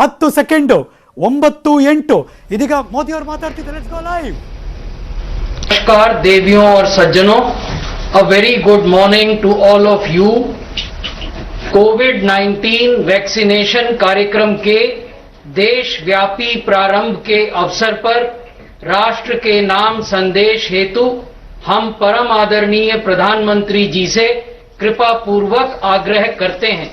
10 second 9-8 ಇದೀಗ ಮೋದಿ ಅವರು ಮಾತಾಡ್ತಿದ್ದಾರೆ. Let's go live. नमस्कार देवियों और सज्जनों, a very good morning to all of you. कोविड-19 वैक्सीनेशन कार्यक्रम के देशव्यापी प्रारंभ के अवसर पर राष्ट्र के नाम संदेश हेतु हम परम आदरणीय प्रधानमंत्री जी से कृपा पूर्वक आग्रह करते हैं.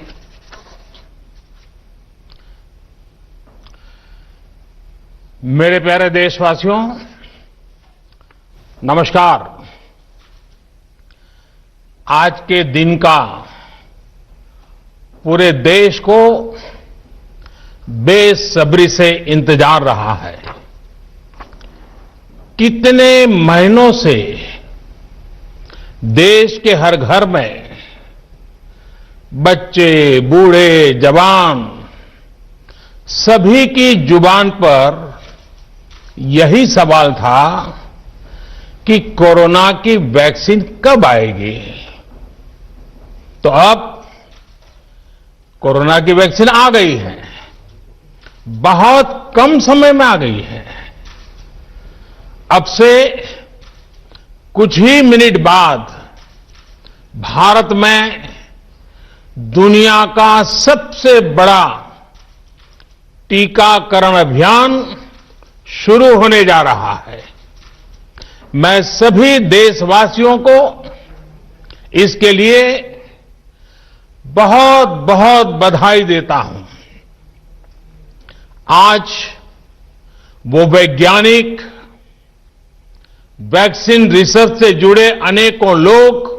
मेरे प्यारे देशवासियों, नमस्कार. आज के दिन का पूरे देश को बेसब्री से इंतजार रहा है. कितने महीनों से देश के हर घर में बच्चे, बूढ़े, जवान सभी की जुबान पर यही सवाल था कि कोरोना की वैक्सीन कब आएगी. तो अब कोरोना की वैक्सीन आ गई है. बहुत कम समय में आ गई है. अब से कुछ ही मिनट बाद भारत में दुनिया का सबसे बड़ा टीकाकरण अभियान शुरू होने जा रहा है. मैं सभी देशवासियों को इसके लिए बहुत बहुत बधाई देता हूं. आज वो वैज्ञानिक, वैक्सीन रिसर्च से जुड़े अनेकों लोग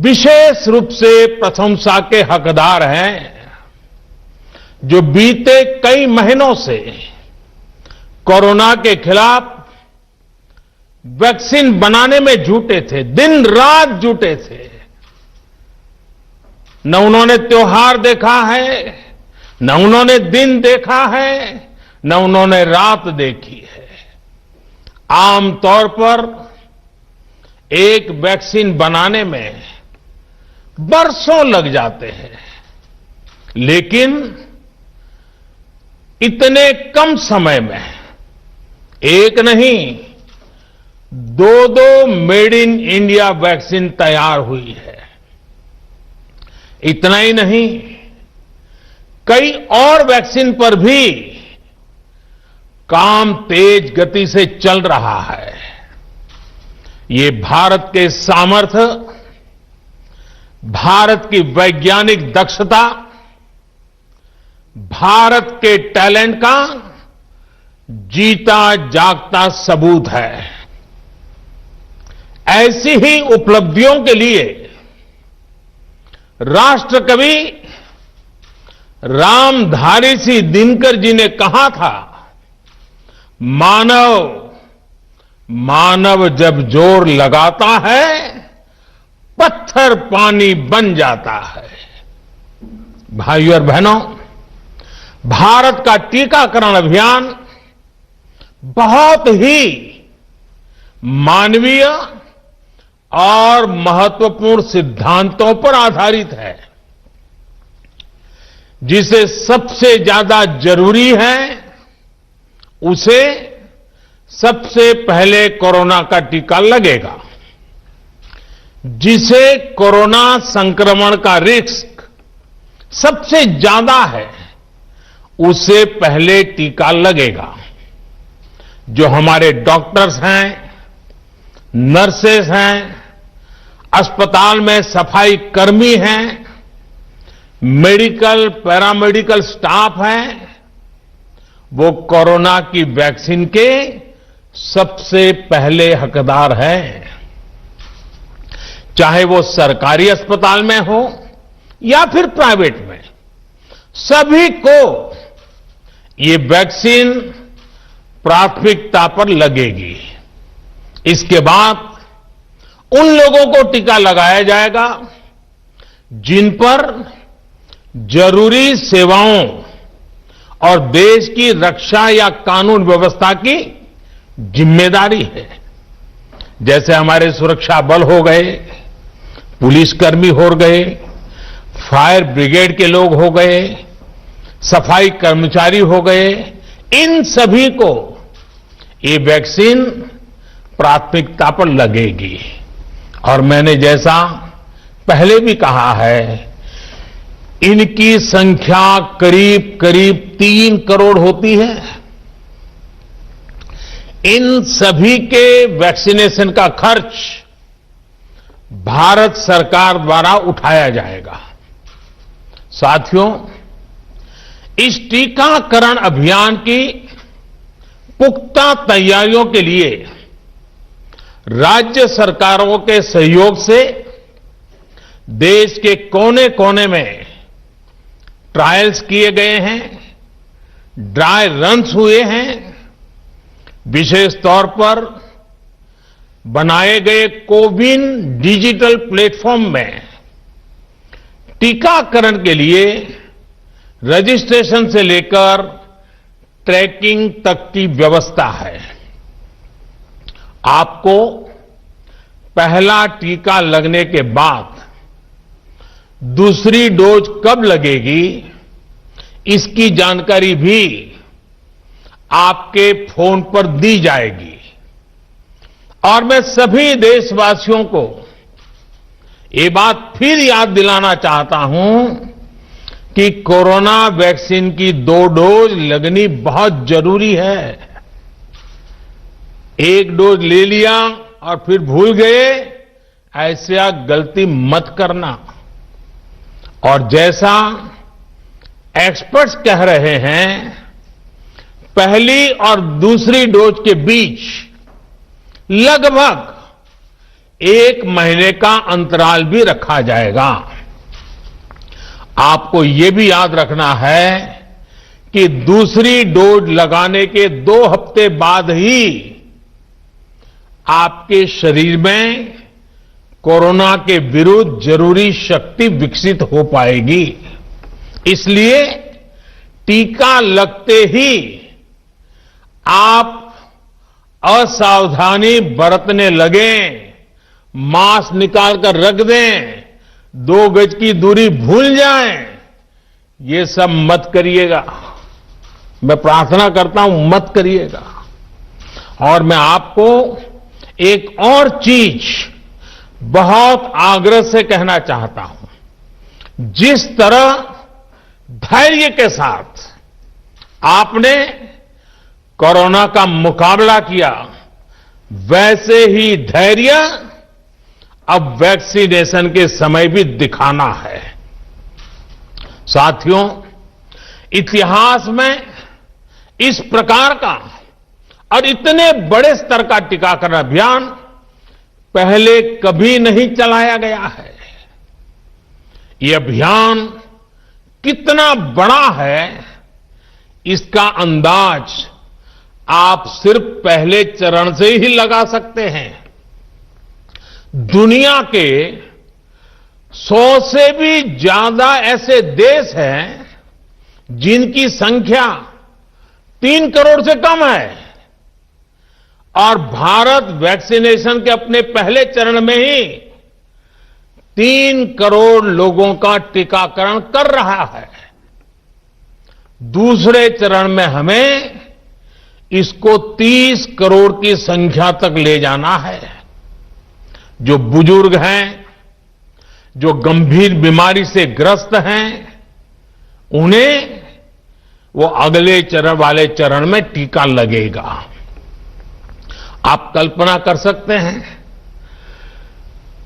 विशेष रूप से प्रशंसा के हकदार हैं, जो बीते कई महीनों से कोरोना के खिलाफ वैक्सीन बनाने में जुटे थे, दिन रात जुटे थे. न उन्होंने त्योहार देखा है, न उन्होंने दिन देखा है, न उन्होंने रात देखी है. आमतौर पर एक वैक्सीन बनाने में बरसों लग जाते हैं, लेकिन इतने कम समय में एक नहीं, दो मेड इन इंडिया वैक्सीन तैयार हुई है. इतना ही नहीं, कई और वैक्सीन पर भी काम तेज गति से चल रहा है. ये भारत के सामर्थ्य, भारत की वैज्ञानिक दक्षता, भारत के टैलेंट का जीता जागता सबूत है. ऐसी ही उपलब्धियों के लिए राष्ट्रकवि रामधारी सिंह दिनकर जी ने कहा था, मानव जब जोर लगाता है, पत्थर पानी बन जाता है. भाइयों और बहनों, भारत का टीकाकरण अभियान बहुत ही मानवीय और महत्वपूर्ण सिद्धांतों पर आधारित है. जिसे सबसे ज्यादा जरूरी है, उसे सबसे पहले कोरोना का टीका लगेगा. जिसे कोरोना संक्रमण का रिस्क सबसे ज्यादा है, उसे पहले टीका लगेगा. जो हमारे डॉक्टर्स हैं, नर्सेस हैं, अस्पताल में सफाई कर्मी हैं, मेडिकल, पैरामेडिकल स्टाफ हैं, वो कोरोना की वैक्सीन के सबसे पहले हकदार हैं. चाहे वो सरकारी अस्पताल में हो या फिर प्राइवेट में, सभी को ये वैक्सीन प्राथमिकता पर लगेगी. इसके बाद उन लोगों को टीका लगाया जाएगा जिन पर जरूरी सेवाओं और देश की रक्षा या कानून व्यवस्था की जिम्मेदारी है. जैसे हमारे सुरक्षा बल हो गए, पुलिसकर्मी हो गए, फायर ब्रिगेड के लोग हो गए, सफाई कर्मचारी हो गए, इन सभी को ये वैक्सीन प्राथमिकता पर लगेगी। और मैंने जैसा पहले भी कहा है, इनकी संख्या करीब करीब 3 करोड़ होती है। इन सभी के वैक्सीनेशन का खर्च भारत सरकार द्वारा उठाया जाएगा। साथियों, इस टीकाकरण अभियान की पुख्ता तैयारियों के लिए राज्य सरकारों के सहयोग से देश के कोने कोने में ट्रायल्स किए गए हैं, ड्राई रन्स हुए हैं। विशेष तौर पर बनाए गए कोविन डिजिटल प्लेटफॉर्म में टीकाकरण के लिए रजिस्ट्रेशन से लेकर ट्रैकिंग तक की व्यवस्था है। आपको पहला टीका लगने के बाद दूसरी डोज कब लगेगी, इसकी जानकारी भी आपके फोन पर दी जाएगी। और मैं सभी देशवासियों को ये बात फिर याद दिलाना चाहता हूं कि कोरोना वैक्सीन की 2 डोज लगनी बहुत जरूरी है। एक डोज ले लिया और फिर भूल गए, ऐसा गलती मत करना। और जैसा एक्सपर्ट्स कह रहे हैं, पहली और दूसरी डोज के बीच लगभग 1 महीने का अंतराल भी रखा जाएगा। आपको ये भी याद रखना है कि दूसरी डोज लगाने के 2 हफ्ते बाद ही आपके शरीर में कोरोना के विरुद्ध जरूरी शक्ति विकसित हो पाएगी। इसलिए टीका लगते ही आप असावधानी बरतने लगें, मास्क निकालकर रख दें, 2 गज की दूरी भूल जाएं, ये सब मत करिएगा। मैं प्रार्थना करता हूं, मत करिएगा। और मैं आपको एक और चीज बहुत आग्रह से कहना चाहता हूं। जिस तरह धैर्य के साथ आपने कोरोना का मुकाबला किया, वैसे ही धैर्य अब वैक्सीनेशन के समय भी दिखाना है। साथियों, इतिहास में इस प्रकार का और इतने बड़े स्तर का टीकाकरण अभियान पहले कभी नहीं चलाया गया है। ये अभियान कितना बड़ा है, इसका अंदाज आप सिर्फ पहले चरण से ही लगा सकते हैं। दुनिया के 100 से भी ज्यादा ऐसे देश हैं जिनकी संख्या 3 करोड़ से कम है, और भारत वैक्सीनेशन के अपने पहले चरण में ही 3 करोड़ लोगों का टीकाकरण कर रहा है। दूसरे चरण में हमें इसको 30 करोड़ की संख्या तक ले जाना है। जो बुजुर्ग हैं, जो गंभीर बीमारी से ग्रस्त हैं, उन्हें वो अगले चरण वाले चरण में टीका लगेगा। आप कल्पना कर सकते हैं,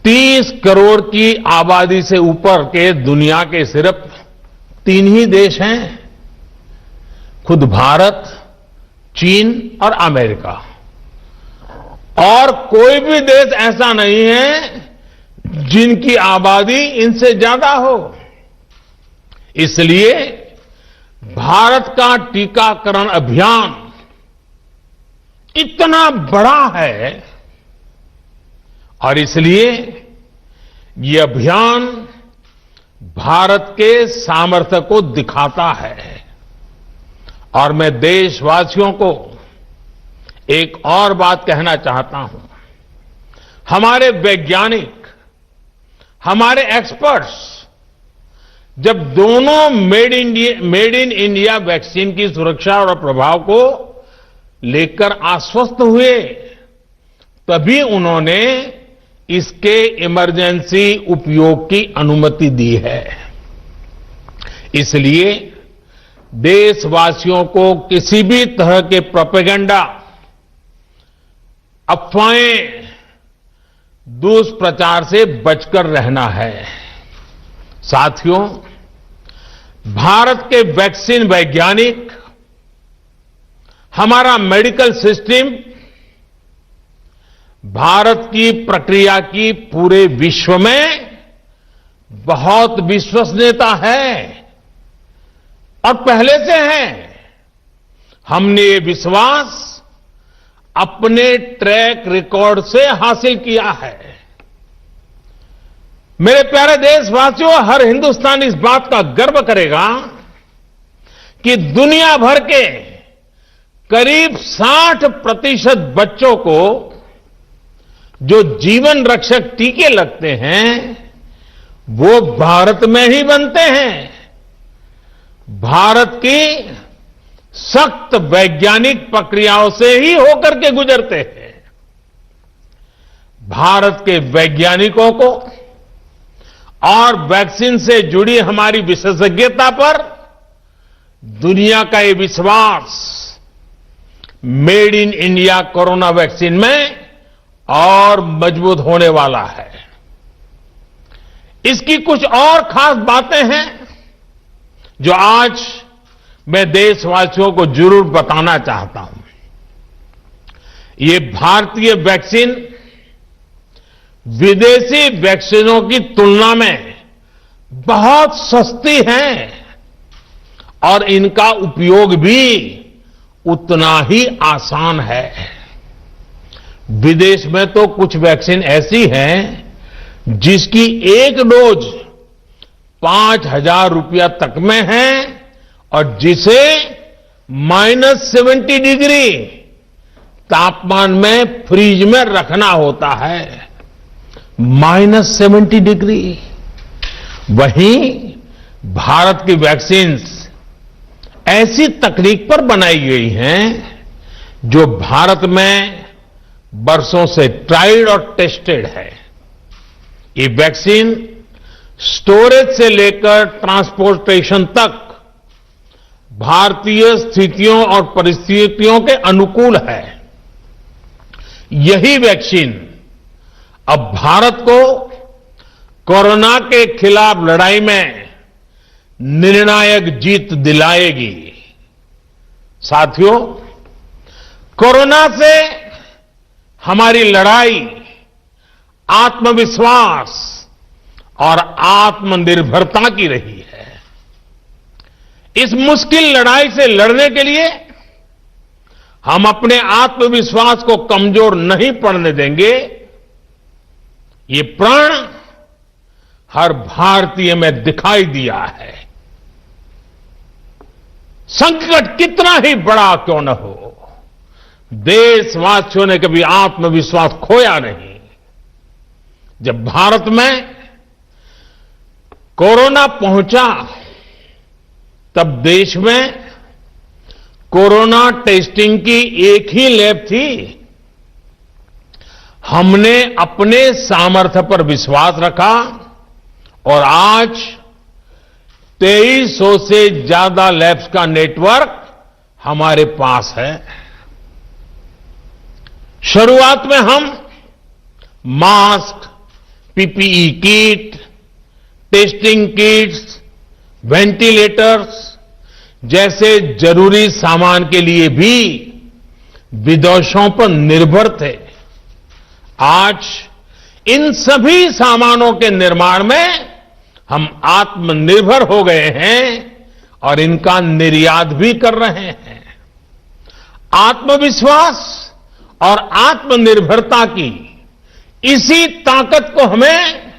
30 करोड़ की आबादी से ऊपर के दुनिया के सिर्फ 3 ही देश हैं, खुद भारत, चीन और अमेरिका। और कोई भी देश ऐसा नहीं है जिनकी आबादी इनसे ज्यादा हो। इसलिए भारत का टीकाकरण अभियान इतना बड़ा है, और इसलिए ये अभियान भारत के सामर्थ्य को दिखाता है। और मैं देशवासियों को एक और बात कहना चाहता हूं। हमारे वैज्ञानिक, हमारे एक्सपर्ट्स जब दोनों मेड इन इंडिया वैक्सीन की सुरक्षा और प्रभाव को लेकर आश्वस्त हुए, तभी उन्होंने इसके इमरजेंसी उपयोग की अनुमति दी है। इसलिए देशवासियों को किसी भी तरह के प्रोपेगेंडा, अफवाहें, दुष्प्रचार से बचकर रहना है। साथियों, भारत के वैक्सीन वैज्ञानिक, हमारा मेडिकल सिस्टम भारत की प्रक्रिया की पूरे विश्व में बहुत विश्वसनीयता है और पहले से है। हमने ये विश्वास अपने ट्रैक रिकॉर्ड से हासिल किया है। मेरे प्यारे देशवासियों, हर हिंदुस्तानी इस बात का गर्व करेगा कि दुनिया भर के करीब 60% बच्चों को जो जीवन रक्षक टीके लगते हैं वो भारत में ही बनते हैं। भारत की सख्त वैज्ञानिक प्रक्रियाओं से ही होकर के गुजरते हैं। भारत के वैज्ञानिकों को और वैक्सीन से जुड़ी हमारी विशेषज्ञता पर दुनिया का ये विश्वास made in India corona vaccine में और मजबूत होने वाला है। इसकी कुछ और खास बातें हैं जो आज मैं देशवासियों को जरूर बताना चाहता हूं। ये भारतीय वैक्सीन विदेशी वैक्सीनों की तुलना में बहुत सस्ती हैं और इनका उपयोग भी उतना ही आसान है। विदेश में तो कुछ वैक्सीन ऐसी हैं जिसकी एक डोज 5,000 रुपया तक में है और जिसे -70 डिग्री तापमान में फ्रीज में रखना होता है। -70 डिग्री। वहीं भारत की वैक्सीन्स ऐसी तकनीक पर बनाई गई हैं जो भारत में बरसों से ट्राइड और टेस्टेड है। ये वैक्सीन स्टोरेज से लेकर ट्रांसपोर्टेशन तक भारतीय स्थितियों और परिस्थितियों के अनुकूल है। यही वैक्सीन अब भारत को कोरोना के खिलाफ लड़ाई में निर्णायक जीत दिलाएगी। साथियों, कोरोना से हमारी लड़ाई आत्मविश्वास और आत्मनिर्भरता की रही है। इस मुश्किल लड़ाई से लड़ने के लिए हम अपने आत्मविश्वास को कमजोर नहीं पड़ने देंगे। ये प्रण हर भारतीय में दिखाई दिया है। संकट कितना ही बड़ा क्यों न हो, देशवासियों ने कभी आत्मविश्वास खोया नहीं। जब भारत में कोरोना पहुंचा तब देश में कोरोना टेस्टिंग की एक ही लैब थी। हमने अपने सामर्थ्य पर विश्वास रखा और आज 2300 से ज्यादा लैब्स का नेटवर्क हमारे पास है। शुरुआत में हम mask, PPE kit, testing kits, ventilators जैसे जरूरी सामान के लिए भी विदेशों पर निर्भर थे। आज इन सभी सामानों के निर्माण में हम आत्मनिर्भर हो गए हैं और इनका निर्यात भी कर रहे हैं। आत्मविश्वास और आत्मनिर्भरता की इसी ताकत को हमें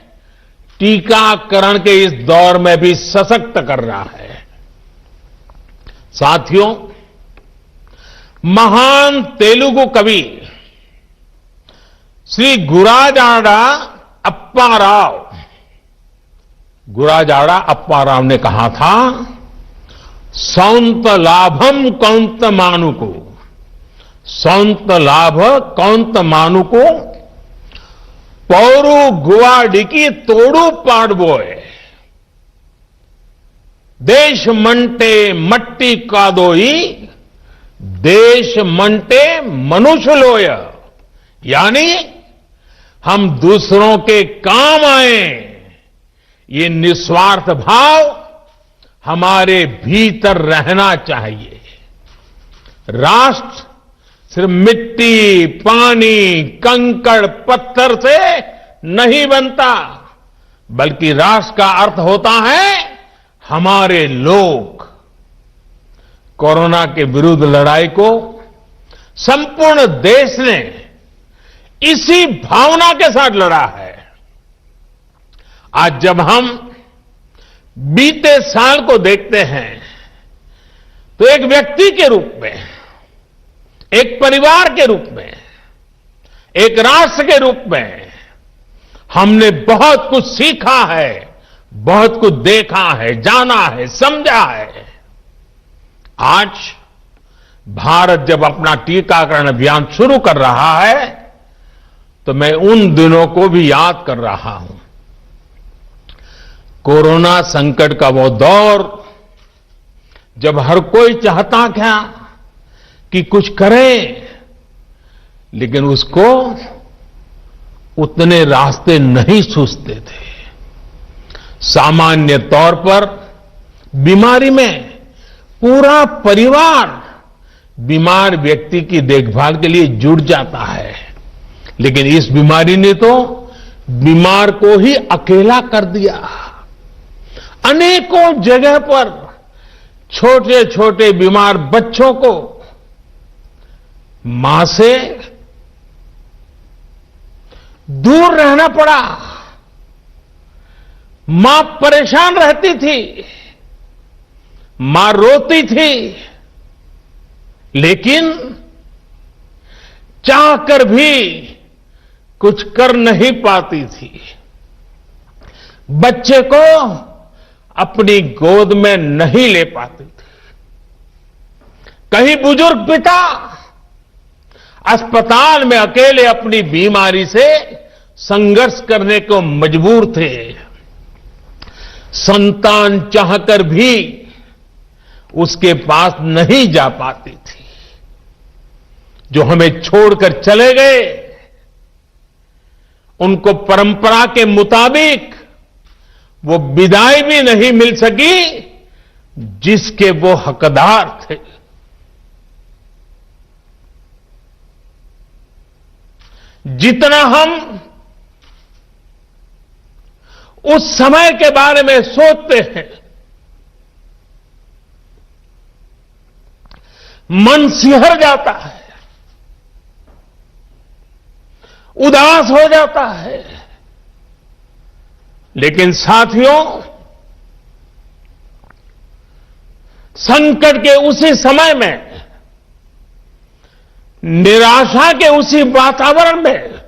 टीकाकरण के इस दौर में भी सशक्त कर रहा है। साथियों, महान तेलुगु कवि श्री गुराजाड़ा अप्पा राव गुराजाड़ा अप्पा राव ने कहा था, सौंत लाभम कौंत मानुको, सौंत लाभ कौंत मानुको, पौरू गुवाडिकी तोड़ू पाड़बोए, देश मंटे मट्टी कादोई, देश मंटे मनुष्य लोय। यानी हम दूसरों के काम आए, ये निस्वार्थ भाव हमारे भीतर रहना चाहिए। राष्ट्र सिर्फ मिट्टी, पानी, कंकड़, पत्थर से नहीं बनता, बल्कि राष्ट्र का अर्थ होता है हमारे लोग। कोरोना के विरुद्ध लड़ाई को संपूर्ण देश ने इसी भावना के साथ लड़ा है। आज जब हम बीते साल को देखते हैं तो एक व्यक्ति के रूप में, एक परिवार के रूप में, एक राष्ट्र के रूप में हमने बहुत कुछ सीखा है, बहुत कुछ देखा है, जाना है, समझा है। आज भारत जब अपना टीकाकरण अभियान शुरू कर रहा है तो मैं उन दिनों को भी याद कर रहा हूं। कोरोना संकट का वो दौर जब हर कोई चाहता था कि कुछ करें, लेकिन उसको उतने रास्ते नहीं सूझते थे। सामान्य तौर पर बीमारी में पूरा परिवार बीमार व्यक्ति की देखभाल के लिए जुट जाता है, लेकिन इस बीमारी ने तो बीमार को ही अकेला कर दिया। अनेकों जगह पर छोटे छोटे बीमार बच्चों को मां से दूर रहना पड़ा। मां परेशान रहती थी, मां रोती थी, लेकिन चाहकर भी कुछ कर नहीं पाती थी। बच्चे को अपनी गोद में नहीं ले पाती थी। कहीं बुजुर्ग पिता अस्पताल में अकेले अपनी बीमारी से संघर्ष करने को मजबूर थे। संतान चाहकर भी उसके पास नहीं जा पाती थी। जो हमें छोड़कर चले गए, उनको परंपरा के मुताबिक वो विदाई भी नहीं मिल सकी जिसके वो हकदार थे। जितना हम उस समय के बारे में सोचते हैं, मन सिहर जाता है, उदास हो जाता है। लेकिन साथियों, संकट के उसी समय में, निराशा के उसी वातावरण में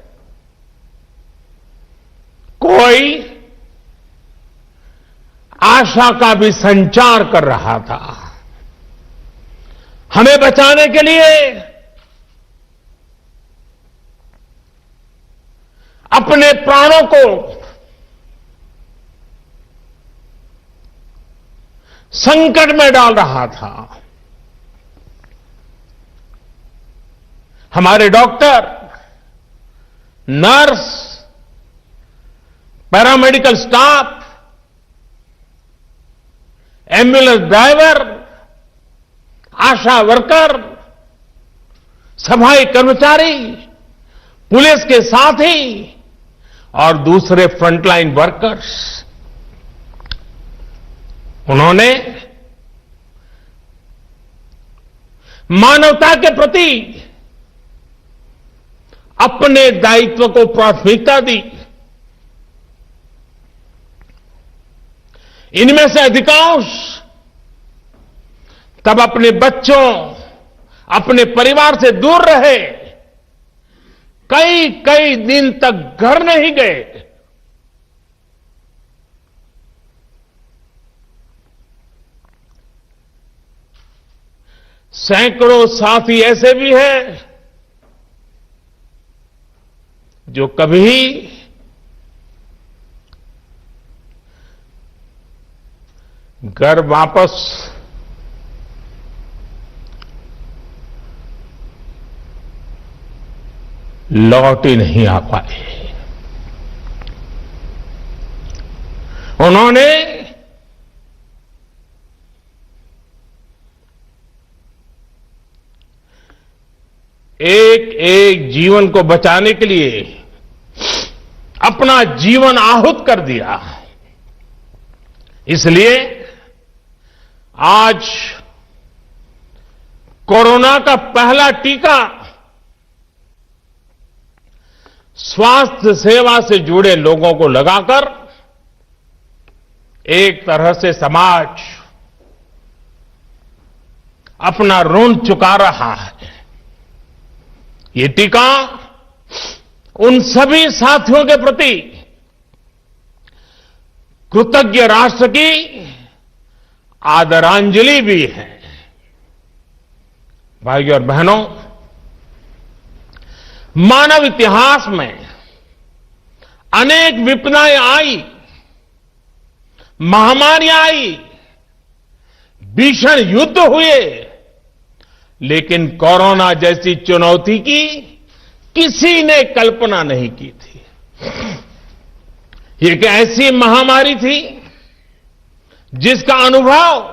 कोई आशा का भी संचार कर रहा था। हमें बचाने के लिए अपने प्राणों को संकट में डाल रहा था। हमारे doctor, nurse, paramedical staff, ambulance driver, ASHA worker, सफाई कर्मचारी, पुलिस के साथी और दूसरे फ्रंटलाइन वर्कर्स, उन्होंने मानवता के प्रति अपने दायित्व को प्राथमिकता दी। इनमें से अधिकांश तब अपने बच्चों, अपने परिवार से दूर रहे, कई कई दिन तक घर नहीं गए। सैकड़ों साथी ऐसे भी हैं जो कभी घर वापस लौट ही नहीं आ पाए। उन्होंने एक एक जीवन को बचाने के लिए अपना जीवन आहूत कर दिया। इसलिए आज कोरोना का पहला टीका स्वास्थ्य सेवा से जुड़े लोगों को लगाकर एक तरह से समाज अपना ऋण चुका रहा है। ये टीका उन सभी साथियों के प्रति कृतज्ञ राष्ट्र की आदरांजलि भी है। भाइयों और बहनों, मानव इतिहास में अनेक विपदाएं आई, महामारियां आई, भीषण युद्ध हुए, लेकिन कोरोना जैसी चुनौती की किसी ने कल्पना नहीं की थी। ये एक ऐसी महामारी थी जिसका अनुभव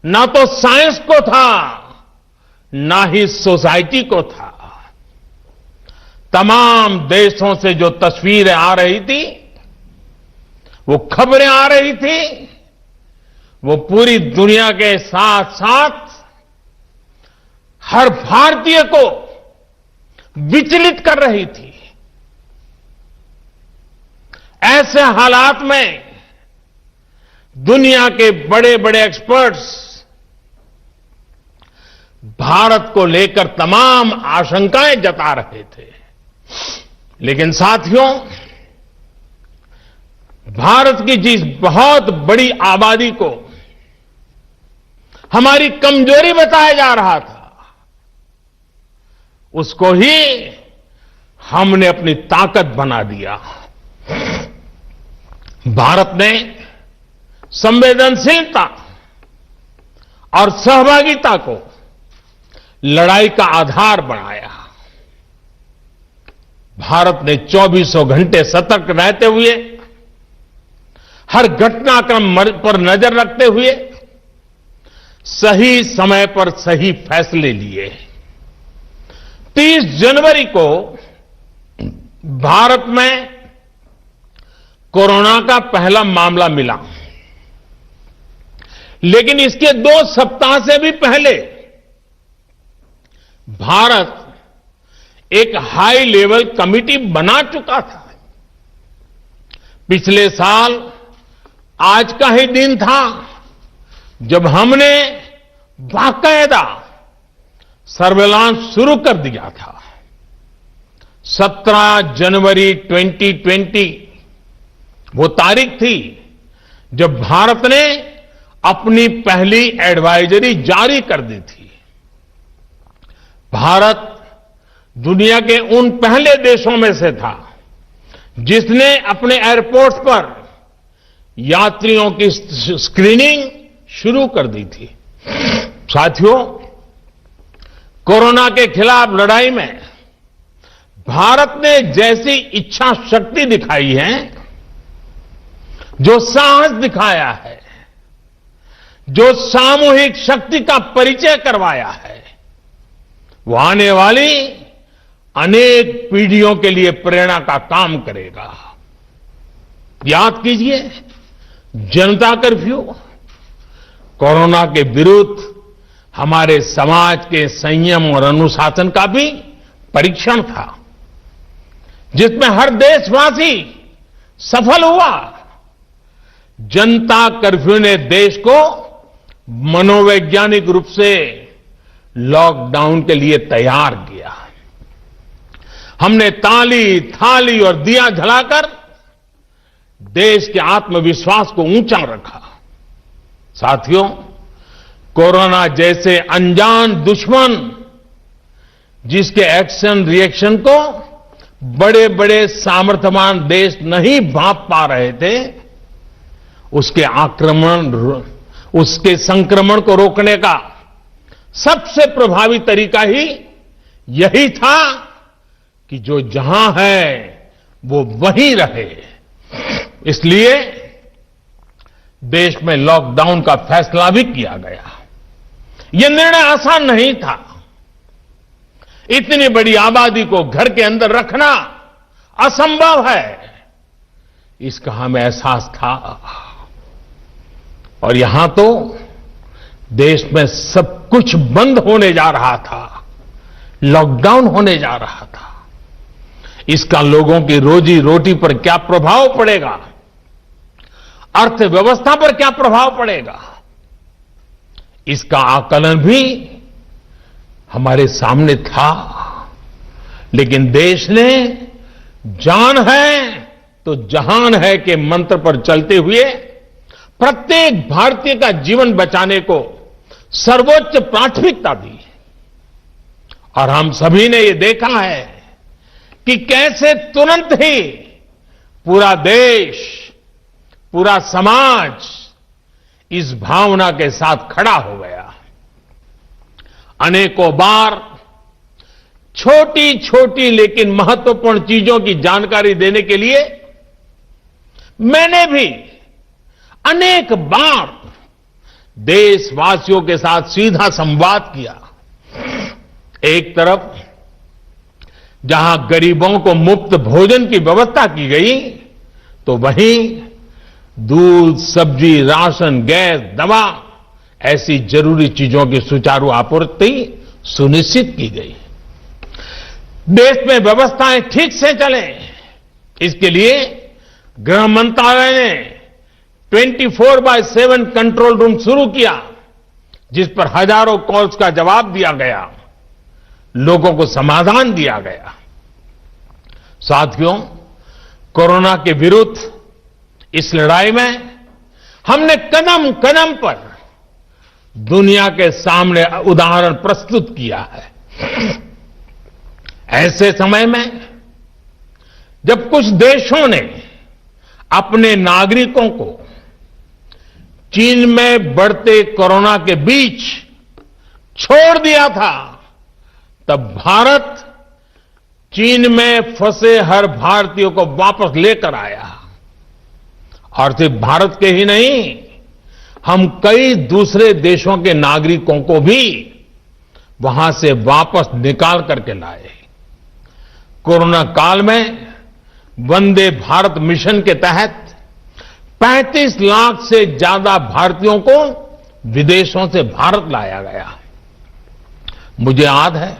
ना तो साइंस को था ना ही सोसाइटी को था। तमाम देशों से जो तस्वीरें आ रही थी, वो खबरें आ रही थी, वो पूरी दुनिया के साथ साथ हर भारतीय को विचलित कर रही थी। ऐसे हालात में दुनिया के बड़े बड़े एक्सपर्ट्स भारत को लेकर तमाम आशंकाएं जता रहे थे, लेकिन साथियों, भारत की जिस बहुत बड़ी आबादी को हमारी कमजोरी बताया जा रहा था, उसको ही हमने अपनी ताकत बना दिया। भारत ने संवेदनशीलता और सहभागिता को लड़ाई का आधार बनाया। भारत ने 24 घंटे सतर्क रहते हुए, हर घटनाक्रम पर नजर रखते हुए सही समय पर सही फैसले लिए। 30 जनवरी को भारत में कोरोना का पहला मामला मिला, लेकिन इसके 2 सप्ताह से भी पहले भारत एक हाई लेवल कमिटी बना चुका था। पिछले साल आज का ही दिन था जब हमने बाकायदा सर्वेलांस शुरू कर दिया था। 17 जनवरी 2020 वो तारीख थी जब भारत ने अपनी पहली एडवाइजरी जारी कर दी थी। भारत दुनिया के उन पहले देशों में से था जिसने अपने एयरपोर्ट्स पर यात्रियों की स्क्रीनिंग शुरू कर दी थी। साथियों, कोरोना के खिलाफ लड़ाई में भारत ने जैसी इच्छा शक्ति दिखाई है, जो साहस दिखाया है, जो सामूहिक शक्ति का परिचय करवाया है, वो आने वाली अनेक पीढ़ियों के लिए प्रेरणा का काम करेगा। याद कीजिए, जनता कर्फ्यू कोरोना के विरुद्ध हमारे समाज के संयम और अनुशासन का भी परीक्षण था, जिसमें हर देशवासी सफल हुआ। जनता कर्फ्यू ने देश को मनोवैज्ञानिक रूप से लॉकडाउन के लिए तैयार किया। हमने ताली, थाली और दिया जलाकर देश के आत्मविश्वास को ऊंचा रखा। साथियों, कोरोना जैसे अनजान दुश्मन जिसके एक्शन रिएक्शन को बड़े बड़े सामर्थ्यवान देश नहीं भांप पा रहे थे, उसके संक्रमण को रोकने का सबसे प्रभावी तरीका ही यही था कि जो जहां है वो वहीं रहे। इसलिए देश में लॉकडाउन का फैसला भी किया गया। यह निर्णय आसान नहीं था। इतनी बड़ी आबादी को घर के अंदर रखना असंभव है, इसका हमें एहसास था। और यहां तो देश में सब कुछ बंद होने जा रहा था, लॉकडाउन होने जा रहा था। इसका लोगों की रोजी रोटी पर क्या प्रभाव पड़ेगा, अर्थव्यवस्था पर क्या प्रभाव पड़ेगा, इसका आकलन भी हमारे सामने था। लेकिन देश ने जान है तो जहान है के मंत्र पर चलते हुए प्रत्येक भारतीय का जीवन बचाने को सर्वोच्च प्राथमिकता दी। और हम सभी ने ये देखा है कि कैसे तुरंत ही पूरा देश, पूरा समाज इस भावना के साथ खड़ा हो गया। अनेकों बार छोटी छोटी लेकिन महत्वपूर्ण चीजों की जानकारी देने के लिए मैंने भी अनेक बार देशवासियों के साथ सीधा संवाद किया। एक तरफ जहां गरीबों को मुफ्त भोजन की व्यवस्था की गई, तो वहीं दूध, सब्जी, राशन, गैस, दवा ऐसी जरूरी चीजों की सुचारू आपूर्ति सुनिश्चित की गई। देश में व्यवस्थाएं ठीक से चले, इसके लिए गृह मंत्रालय ने 24/7 कंट्रोल रूम शुरू किया, जिस पर हजारों कॉल्स का जवाब दिया गया, लोगों को समाधान दिया गया। साथियों, कोरोना के विरुद्ध इस लड़ाई में हमने कदम कदम पर दुनिया के सामने उदाहरण प्रस्तुत किया है। ऐसे समय में जब कुछ देशों ने अपने नागरिकों को चीन में बढ़ते कोरोना के बीच छोड़ दिया था, तब भारत चीन में फंसे हर भारतीय को वापस लेकर आया। और सिर्फ भारत के ही नहीं, हम कई दूसरे देशों के नागरिकों को भी वहां से वापस निकाल करके लाए। कोरोना काल में वंदे भारत मिशन के तहत 35 लाख से ज्यादा भारतीयों को विदेशों से भारत लाया गया। मुझे याद है,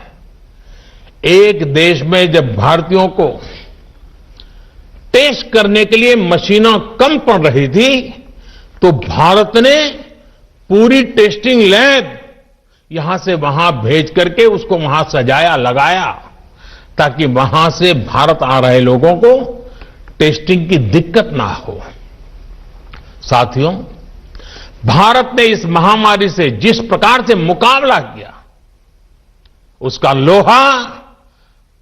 एक देश में जब भारतीयों को टेस्ट करने के लिए मशीनें कम पड़ रही थी, तो भारत ने पूरी टेस्टिंग लैब यहां से वहां भेज करके उसको वहां सजाया, लगाया, ताकि वहां से भारत आ रहे लोगों को टेस्टिंग की दिक्कत ना हो। साथियों, भारत ने इस महामारी से जिस प्रकार से मुकाबला किया, उसका लोहा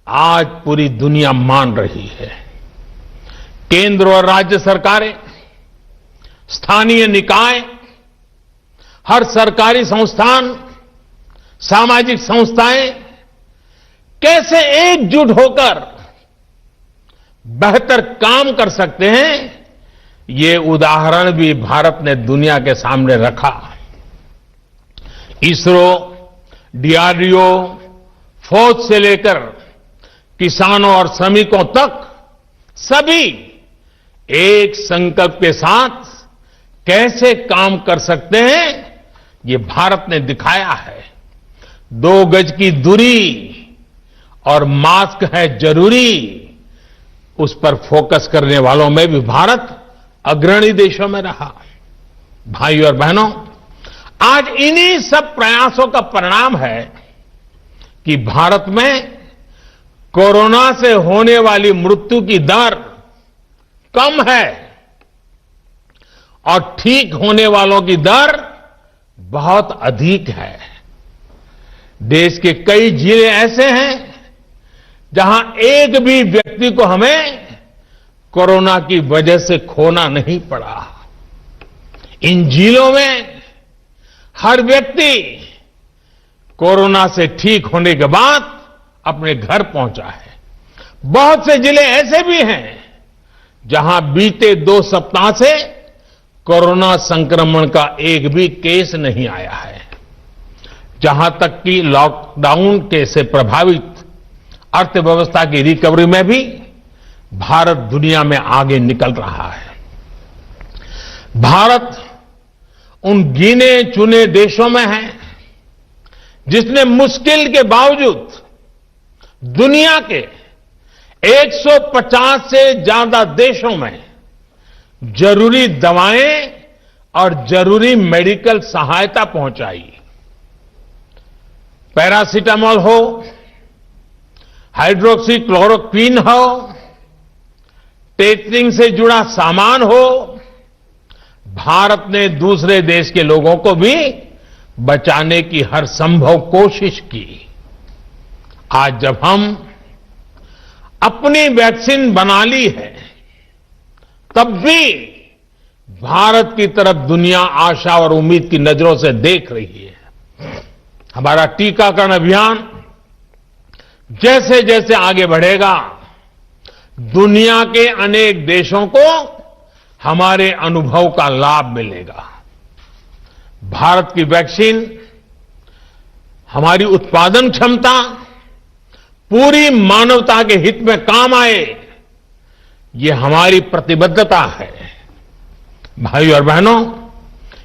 आज पूरी दुनिया मान रही है। केंद्र और राज्य सरकारें, स्थानीय निकाय, हर सरकारी संस्थान, सामाजिक संस्थाएं कैसे एकजुट होकर बेहतर काम कर सकते हैं, ये उदाहरण भी भारत ने दुनिया के सामने रखा। इसरो, डीआरडीओ, फौज से लेकर किसानों और श्रमिकों तक सभी एक संकल्प के साथ कैसे काम कर सकते हैं, ये भारत ने दिखाया है। 2 गज की दूरी और मास्क है जरूरी, उस पर फोकस करने वालों में भी भारत अग्रणी देशों में रहा। भाइयों और बहनों, आज इन्हीं सब प्रयासों का परिणाम है कि भारत में कोरोना से होने वाली मृत्यु की दर कम है और ठीक होने वालों की दर बहुत अधिक है। देश के कई जिले ऐसे हैं जहां एक भी व्यक्ति को हमें कोरोना की वजह से खोना नहीं पड़ा। इन जिलों में हर व्यक्ति कोरोना से ठीक होने के बाद अपने घर पहुंचा है। बहुत से जिले ऐसे भी हैं जहां बीते 2 सप्ताह से कोरोना संक्रमण का एक भी केस नहीं आया है। जहां तक कि लॉकडाउन के से प्रभावित अर्थव्यवस्था की रिकवरी में भी भारत दुनिया में आगे निकल रहा है। भारत उन गिने चुने देशों में है जिसने मुश्किल के बावजूद दुनिया के 150 से ज्यादा देशों में जरूरी दवाएं और जरूरी मेडिकल सहायता पहुंचाई। पैरासीटामोल हो, हाइड्रोक्सी क्लोरोक्वीन हो, टेस्टिंग से जुड़ा सामान हो, भारत ने दूसरे देश के लोगों को भी बचाने की हर संभव कोशिश की। आज जब हम अपनी वैक्सीन बना ली है, तब भी भारत की तरफ दुनिया आशा और उम्मीद की नजरों से देख रही है। हमारा टीकाकरण अभियान जैसे जैसे आगे बढ़ेगा, दुनिया के अनेक देशों को हमारे अनुभव का लाभ मिलेगा। भारत की वैक्सीन, हमारी उत्पादन क्षमता पूरी मानवता के हित में काम आए, ये हमारी प्रतिबद्धता है। भाइयों और बहनों,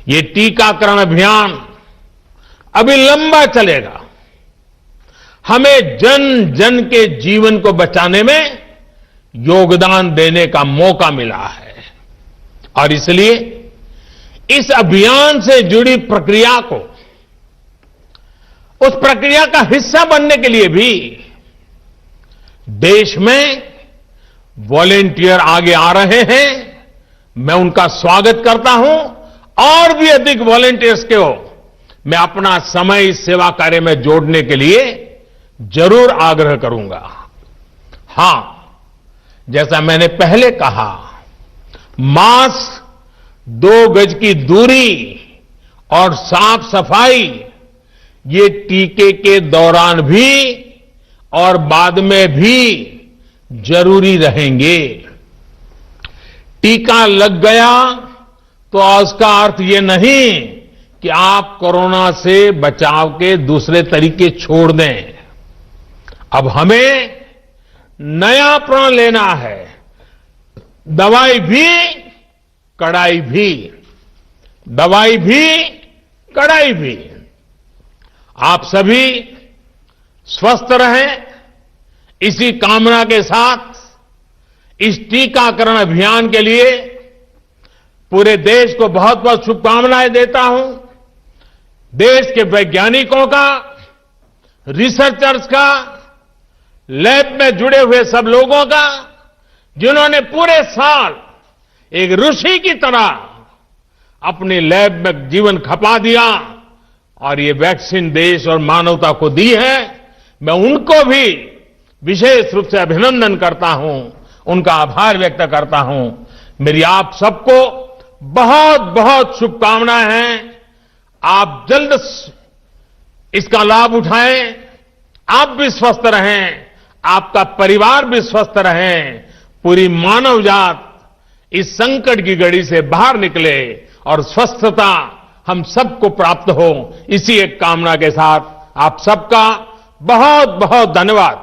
ये टीकाकरण अभियान अभी लंबा चलेगा। हमें जन जन के जीवन को बचाने में योगदान देने का मौका मिला है और इसलिए इस अभियान से जुड़ी प्रक्रिया को, उस प्रक्रिया का हिस्सा बनने के लिए भी देश में वॉलेंटियर आगे आ रहे हैं। मैं उनका स्वागत करता हूं और भी अधिक वॉलेंटियर्स को मैं अपना समय इस सेवा कार्य में जोड़ने के लिए जरूर आग्रह करूंगा। हां, जैसा मैंने पहले कहा, मास्क, 2 गज की दूरी और साफ सफाई ये टीके के दौरान भी और बाद में भी जरूरी रहेंगे। टीका लग गया तो उसका अर्थ ये नहीं कि आप कोरोना से बचाव के दूसरे तरीके छोड़ दें। अब हमें नया प्रण लेना है। दवाई भी, कड़ाई भी। दवाई भी, कड़ाई भी। आप सभी स्वस्थ रहें, इसी कामना के साथ इस टीकाकरण अभियान के लिए पूरे देश को बहुत बहुत शुभकामनाएं देता हूं। देश के वैज्ञानिकों का, रिसर्चर्स का, लैब में जुड़े हुए सब लोगों का, जिन्होंने पूरे साल एक ऋषि की तरह अपने लैब में जीवन खपा दिया और ये वैक्सीन देश और मानवता को दी है। मैं उनको भी विशेष रूप से अभिनंदन करता हूं, उनका आभार व्यक्त करता हूं। मेरी आप सबको बहुत बहुत शुभकामनाएं हैं। आप जल्द इसका लाभ उठाएं, आप भी स्वस्थ रहें, आपका परिवार भी स्वस्थ रहें, पूरी मानव जात इस संकट की घड़ी से बाहर निकले और स्वस्थता हम सबको प्राप्त हो। इसी एक कामना के साथ आप सबका बहुत बहुत धन्यवाद।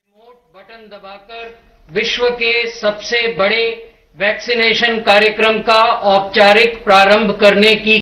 रिमोट बटन दबाकर विश्व के सबसे बड़े वैक्सीनेशन कार्यक्रम का औपचारिक प्रारंभ करने की